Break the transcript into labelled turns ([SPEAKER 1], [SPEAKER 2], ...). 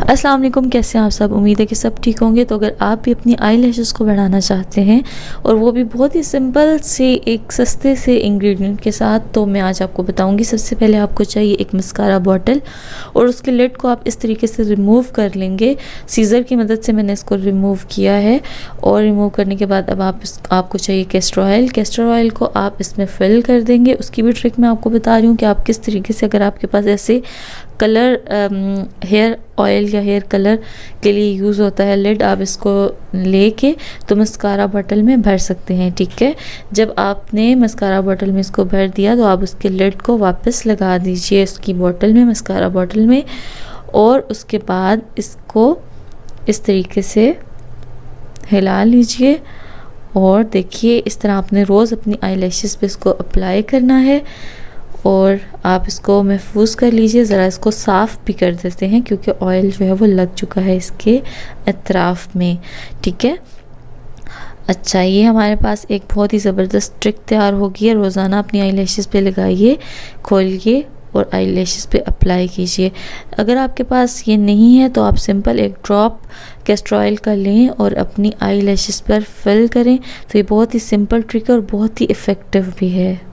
[SPEAKER 1] अस्सलाम वालेकुम, कैसे हैं आप सब। उम्मीद है कि सब ठीक होंगे। तो अगर आप भी अपनी आई लैशेज़ को बढ़ाना चाहते हैं और वो भी बहुत ही सिंपल से एक सस्ते से इंग्रेडिएंट के साथ, तो मैं आज आपको बताऊंगी। सबसे पहले आपको चाहिए एक मस्कारा बॉटल और उसके लिड को आप इस तरीके से रिमूव कर लेंगे। सीज़र की मदद से मैंने इसको रिमूव किया है। और रिमूव करने के बाद अब आपको चाहिए कैस्टर ऑयल। कैस्टर ऑयल को आप इसमें फिल कर देंगे। उसकी भी ट्रिक मैं आपको बता रही हूँ कि आप किस तरीके से, अगर आपके पास ऐसे कलर हेयर ऑयल या हेयर कलर के लिए यूज़ होता है लिड, आप इसको लेके तो मस्कारा बॉटल में भर सकते हैं। ठीक है, जब आपने मस्कारा बॉटल में इसको भर दिया तो आप उसके लिड को वापस लगा दीजिए इसकी बॉटल में, मस्कारा बॉटल में। और उसके बाद इसको इस तरीके से हिला लीजिए और देखिए इस तरह आपने रोज़ अपनी आई लैशेज़ पे इसको अप्लाई करना है और आप इसको महफूज कर लीजिए। ज़रा इसको साफ़ भी कर देते हैं क्योंकि ऑयल जो है वो लग चुका है इसके अतराफ़ में। ठीक है, अच्छा, ये हमारे पास एक बहुत ही ज़बरदस्त ट्रिक तैयार होगी है। रोज़ाना अपनी आई लैशेज़ पे लगाइए, खोलिए और आई लैशेज़ पे अप्लाई कीजिए। अगर आपके पास ये नहीं है तो आप सिंपल एक ड्रॉप कैस्टर ऑयल का लें और अपनी आई लैशेज़ पर फिल करें। तो ये बहुत ही सिंपल ट्रिक है और बहुत ही इफ़ेक्टिव भी है।